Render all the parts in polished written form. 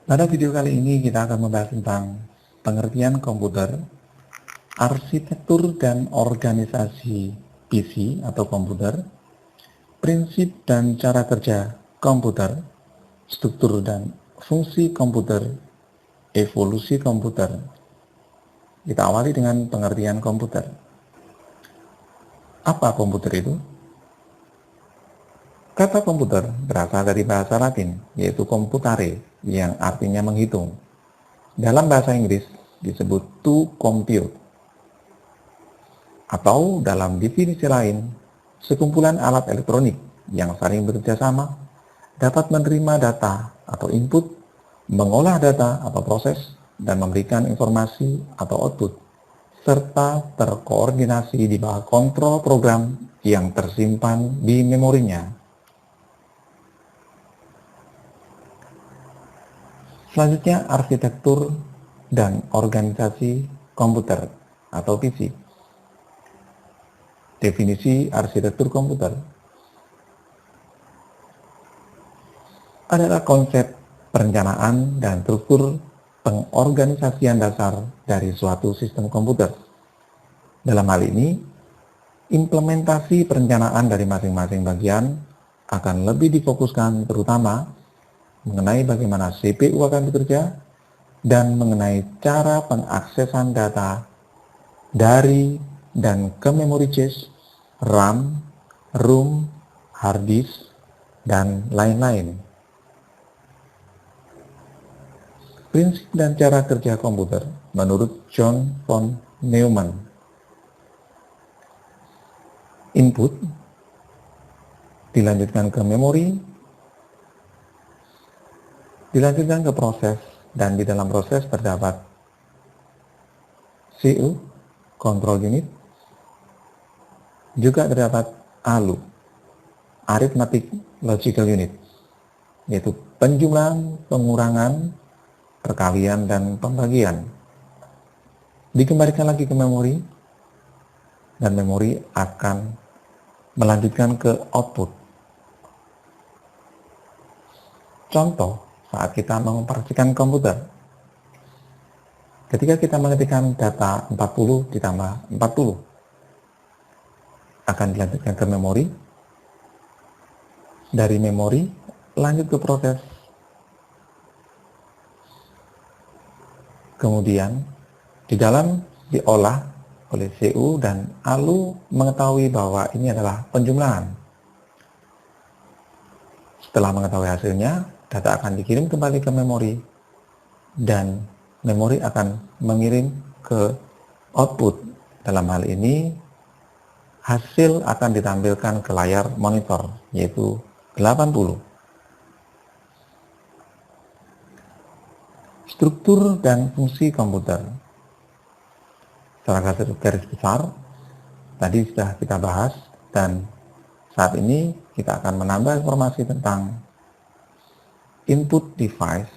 Pada video kali ini kita akan membahas tentang pengertian komputer, arsitektur dan organisasi PC atau komputer, prinsip dan cara kerja komputer, struktur dan fungsi komputer, evolusi komputer. Kita awali dengan pengertian komputer. Apa komputer itu? Kata komputer berasal dari bahasa Latin, yaitu computare, yang artinya menghitung. Dalam bahasa Inggris disebut to compute. Atau dalam definisi lain, sekumpulan alat elektronik yang saling bekerja sama dapat menerima data atau input, mengolah data atau proses, dan memberikan informasi atau output, serta terkoordinasi di bawah kontrol program yang tersimpan di memorinya. Selanjutnya, arsitektur dan organisasi komputer atau PC. Definisi arsitektur komputer adalah konsep perencanaan dan struktur pengorganisasian dasar dari suatu sistem komputer. Dalam hal ini, implementasi perencanaan dari masing-masing bagian akan lebih difokuskan terutama mengenai bagaimana CPU akan bekerja dan mengenai cara pengaksesan data dari dan ke memori cache, RAM, ROM, hard disk, dan lain-lain. Prinsip dan cara kerja komputer menurut John von Neumann. Input dilanjutkan ke memori, dilanjutkan ke proses, dan di dalam proses terdapat CPU, control unit, juga terdapat ALU, arithmetic logical unit, yaitu penjumlahan, pengurangan, perkalian, dan pembagian. Dikembalikan lagi ke memori, dan memori akan melanjutkan ke output. Contoh, saat kita mengoperasikan komputer, ketika kita mengetikkan data 40 ditambah 40, akan dilanjutkan ke memori, dari memori lanjut ke proses, kemudian di dalam diolah oleh CPU dan ALU mengetahui bahwa ini adalah penjumlahan. Setelah mengetahui hasilnya, data akan dikirim kembali ke memori dan memori akan mengirim ke output. Dalam hal ini, hasil akan ditampilkan ke layar monitor, yaitu 80. Struktur dan fungsi komputer. Secara garis besar, tadi sudah kita bahas, dan saat ini kita akan menambah informasi tentang input device.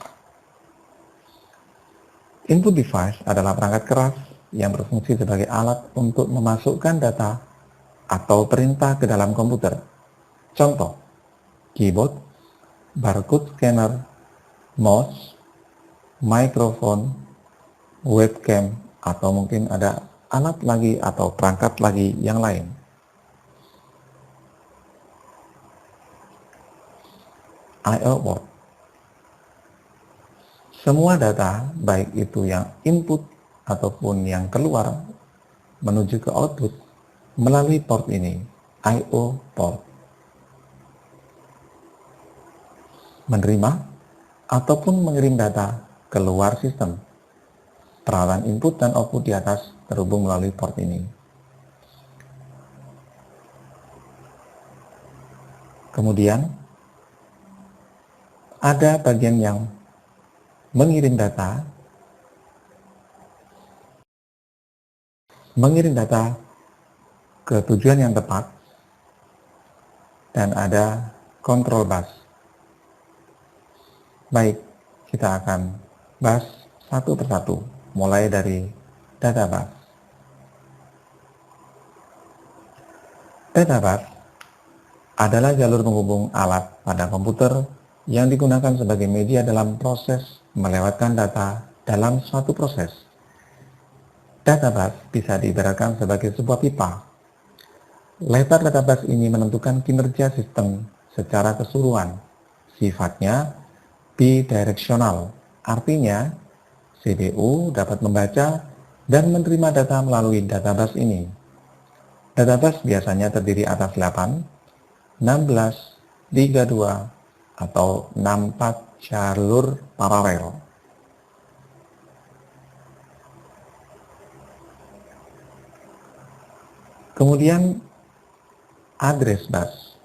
Input device adalah perangkat keras yang berfungsi sebagai alat untuk memasukkan data atau perintah ke dalam komputer. Contoh, keyboard, barcode scanner, mouse, mikrofon, webcam, atau mungkin ada alat lagi atau perangkat lagi yang lain. I/O port. Semua data, baik itu yang input ataupun yang keluar menuju ke output melalui port ini, I/O port. Menerima ataupun mengirim data keluar sistem. Peralatan input dan output di atas terhubung melalui port ini. Kemudian, ada bagian yang mengirim data ke tujuan yang tepat, dan ada control bus. Baik, kita akan bahas satu persatu, mulai dari data bus. Data bus adalah jalur penghubung alat pada komputer yang digunakan sebagai media dalam proses melewatkan data dalam suatu proses. Data bus bisa diibaratkan sebagai sebuah pipa. Lebar data bus ini menentukan kinerja sistem secara keseluruhan. Sifatnya bidirectional, artinya CPU dapat membaca dan menerima data melalui data bus ini. Data bus biasanya terdiri atas 8, 16, 32, atau 64 jalur paralel. Kemudian address bus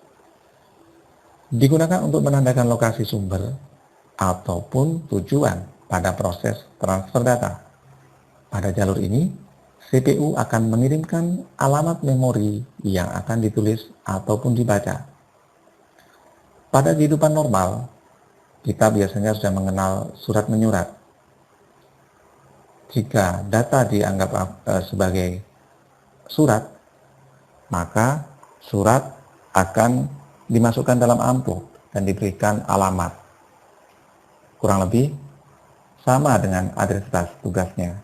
digunakan untuk menandakan lokasi sumber ataupun tujuan pada proses transfer data. Pada jalur ini, CPU akan mengirimkan alamat memori yang akan ditulis ataupun dibaca. Pada kehidupan normal, kita biasanya sudah mengenal surat menyurat. Jika data dianggap sebagai surat, maka surat akan dimasukkan dalam amplop dan diberikan alamat. Kurang lebih sama dengan address bus tugasnya.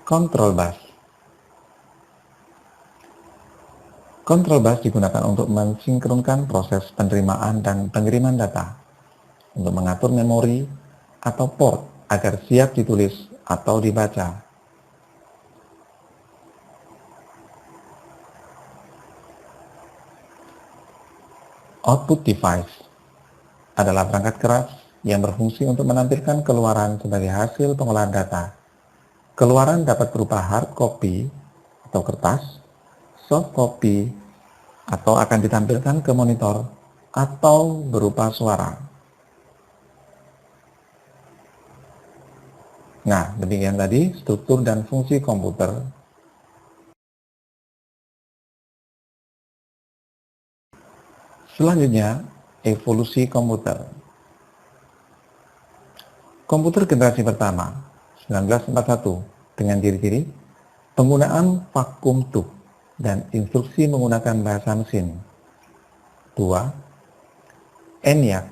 Control bus. Control bus digunakan untuk mensinkronkan proses penerimaan dan pengiriman data, untuk mengatur memori atau port agar siap ditulis atau dibaca. Output device adalah perangkat keras yang berfungsi untuk menampilkan keluaran sebagai hasil pengolahan data. Keluaran dapat berupa hard copy atau kertas, soft copy, atau akan ditampilkan ke monitor, atau berupa suara. Nah, demikian tadi struktur dan fungsi komputer. Selanjutnya, evolusi komputer. Komputer generasi pertama, 1941, dengan ciri-ciri penggunaan vacuum tube dan instruksi menggunakan bahasa mesin. 2. ENIAC,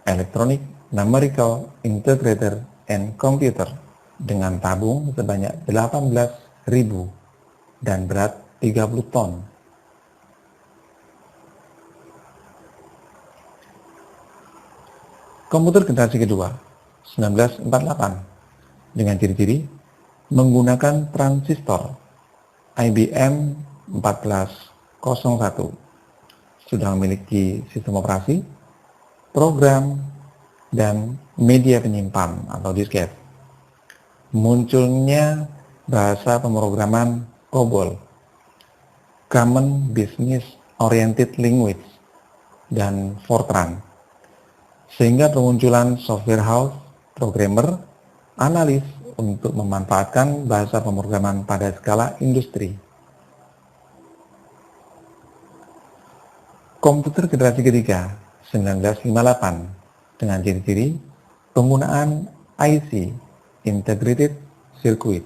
Electronic Numerical Integrator and Computer, dengan tabung sebanyak 18.000 dan berat 30 ton. Komputer generasi kedua, 1948, dengan ciri-ciri menggunakan transistor IBM 1401, sudah memiliki sistem operasi, program, dan media penyimpan atau disket. Munculnya bahasa pemrograman COBOL, Common Business Oriented Language, dan Fortran, sehingga bermunculan software house, programmer, analis untuk memanfaatkan bahasa pemrograman pada skala industri. Komputer generasi ketiga, 1958, dengan ciri-ciri penggunaan IC, Integrated Circuit,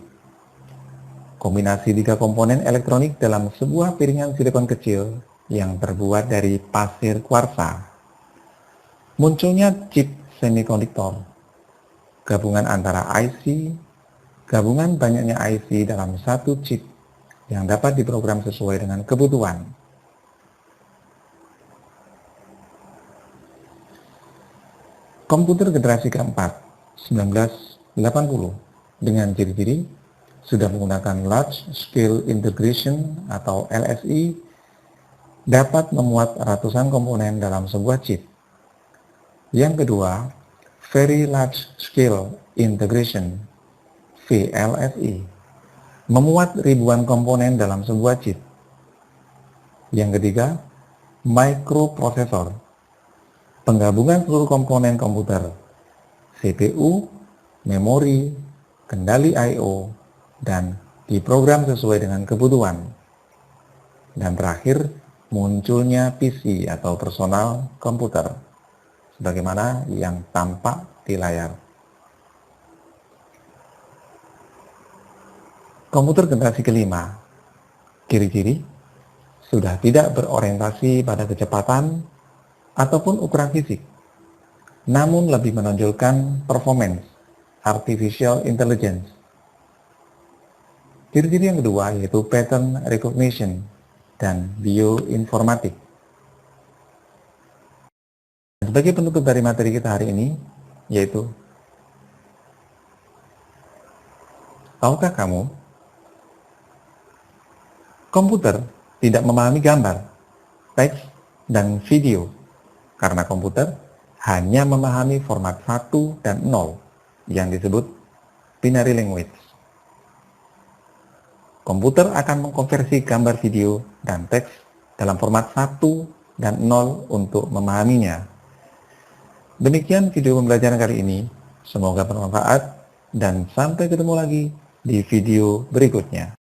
kombinasi 3 komponen elektronik dalam sebuah piringan silikon kecil yang terbuat dari pasir kuarsa. Munculnya chip semikonduktor, gabungan antara IC, gabungan banyaknya IC dalam satu chip yang dapat diprogram sesuai dengan kebutuhan. Komputer generasi keempat, 1980, dengan ciri-ciri sudah menggunakan Large Scale Integration atau LSI, dapat memuat ratusan komponen dalam sebuah chip. Yang kedua, Very Large Scale Integration, VLSI, memuat ribuan komponen dalam sebuah chip. Yang ketiga, Microprocessor, penggabungan seluruh komponen komputer, CPU, memori, kendali I/O, dan diprogram sesuai dengan kebutuhan. Dan terakhir, munculnya PC atau personal komputer, sebagaimana yang tampak di layar. Komputer generasi kelima, ciri-ciri sudah tidak berorientasi pada kecepatan ataupun ukuran fisik, namun lebih menonjolkan performance, artificial intelligence. Ciri-ciri yang kedua yaitu pattern recognition dan bioinformatik. Sebagai penutup dari materi kita hari ini, yaitu, tahukah kamu, komputer tidak memahami gambar, teks, dan video, karena komputer hanya memahami format 1 dan 0 yang disebut binary language. Komputer akan mengkonversi gambar, video, dan teks dalam format 1 dan 0 untuk memahaminya. Demikian video pembelajaran kali ini. Semoga bermanfaat dan sampai ketemu lagi di video berikutnya.